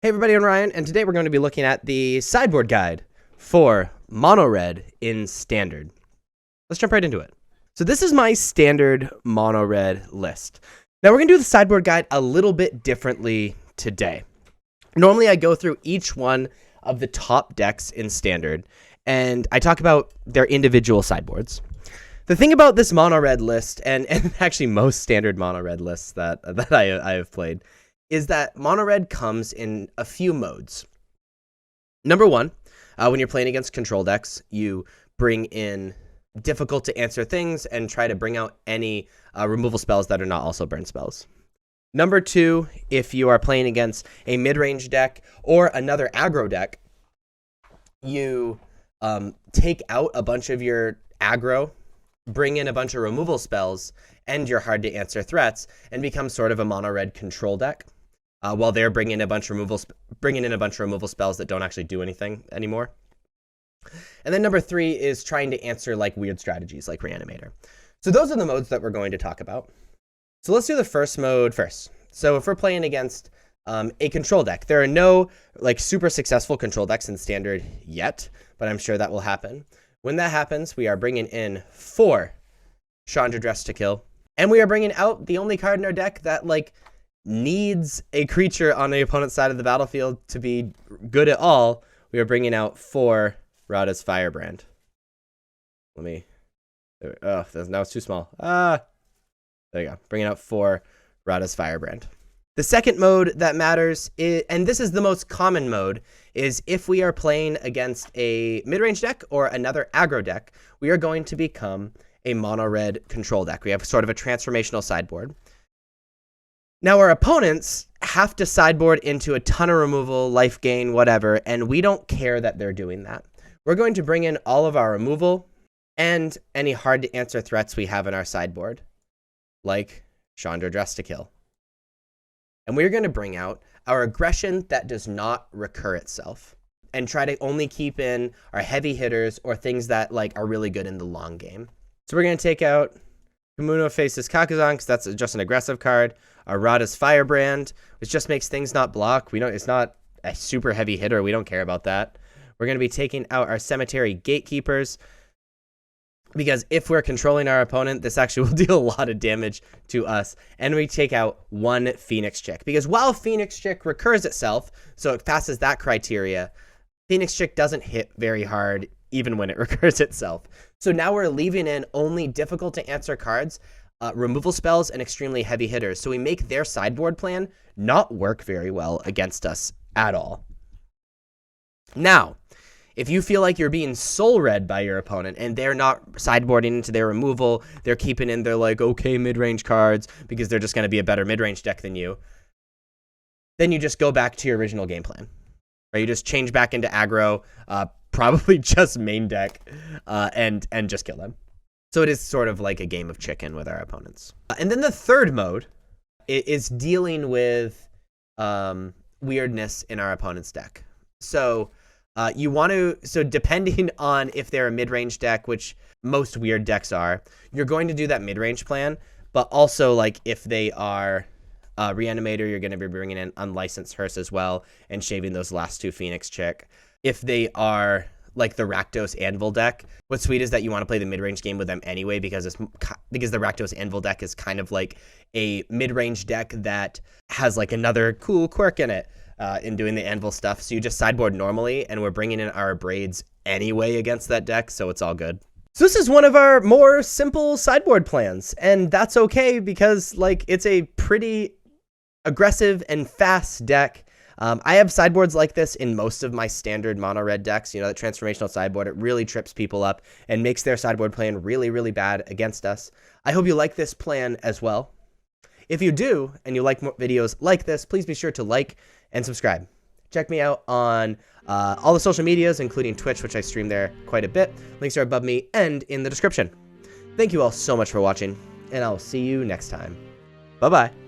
Hey everybody, I'm Ryan, and today we're going to be looking at the sideboard guide for mono red in standard. Let's jump right into it. So this is my standard mono red list. Now we're going to do the sideboard guide a little bit differently today. Normally I go through each one of the top decks in standard, and I talk about their individual sideboards. The thing about this mono red list, and actually most standard mono red lists that I have played, is that mono red comes in a few modes. Number one, when you're playing against control decks, you bring in difficult to answer things and try to bring out any removal spells that are not also burn spells. Number two, if you are playing against a mid-range deck or another aggro deck, you take out a bunch of your aggro, bring in a bunch of removal spells and your hard to answer threats, and become sort of a mono red control deck. While they're bringing in a bunch of removal spells that don't actually do anything anymore. And then number three is trying to answer like weird strategies like Reanimator. So those are the modes that we're going to talk about. So let's do the first mode first. So if we're playing against a control deck, there are no like super successful control decks in standard yet, but I'm sure that will happen. When that happens, we are bringing in 4 Chandra Dress to Kill, and we are bringing out the only card in our deck that like needs a creature on the opponent's side of the battlefield to be good at all. We are bringing out 4 Radha's Firebrand. Now it's too small. There you go. Bringing out 4 Radha's Firebrand. The second mode that matters, and this is the most common mode, is if we are playing against a mid-range deck or another aggro deck, we are going to become a mono red control deck. We have sort of a transformational sideboard. Now, our opponents have to sideboard into a ton of removal, life gain, whatever, and we don't care that they're doing that. We're going to bring in all of our removal and any hard-to-answer threats we have in our sideboard, like Chandra Dress to Kill. And we're going to bring out our aggression that does not recur itself, and try to only keep in our heavy hitters or things that like are really good in the long game. So we're going to take out Kumuno Faces Kakuzan, because that's just an aggressive card. Our Radha's Firebrand, which just makes things not block. It's not a super heavy hitter. We don't care about that. We're going to be taking out our Cemetery Gatekeepers, because if we're controlling our opponent, this actually will deal a lot of damage to us. And we take out 1 Phoenix Chick, because while Phoenix Chick recurs itself, so it passes that criteria, Phoenix Chick doesn't hit very hard even when it recurs itself. So now we're leaving in only difficult to answer cards, removal spells, and extremely heavy hitters. So we make their sideboard plan not work very well against us at all. Now, if you feel like you're being soul read by your opponent and they're not sideboarding into their removal, they're keeping in their like okay mid-range cards because they're just going to be a better mid-range deck than you, then you just go back to your original game plan. Right? You just change back into aggro, probably just main deck, and just kill them. So it is sort of like a game of chicken with our opponents. And then the third mode is dealing with weirdness in our opponent's deck. So depending on if they're a mid-range deck, which most weird decks are, you're going to do that mid-range plan. But also, like if they are Reanimator, you're going to be bringing in Unlicensed Hearse as well and shaving those last 2 Phoenix Chick. If they are like the Rakdos Anvil deck, what's sweet is that you want to play the mid-range game with them anyway, because the Rakdos Anvil deck is kind of like a mid-range deck that has like another cool quirk in it in doing the Anvil stuff. So you just sideboard normally, and we're bringing in our Braids anyway against that deck, so it's all good. So this is one of our more simple sideboard plans, and that's okay because like it's a pretty aggressive and fast deck. I have sideboards like this in most of my standard mono red decks. You know, that transformational sideboard, it really trips people up and makes their sideboard plan really, really bad against us. I hope you like this plan as well. If you do, and you like more videos like this, please be sure to like and subscribe. Check me out on all the social medias, including Twitch, which I stream there quite a bit. Links are above me and in the description. Thank you all so much for watching, and I'll see you next time. Bye-bye.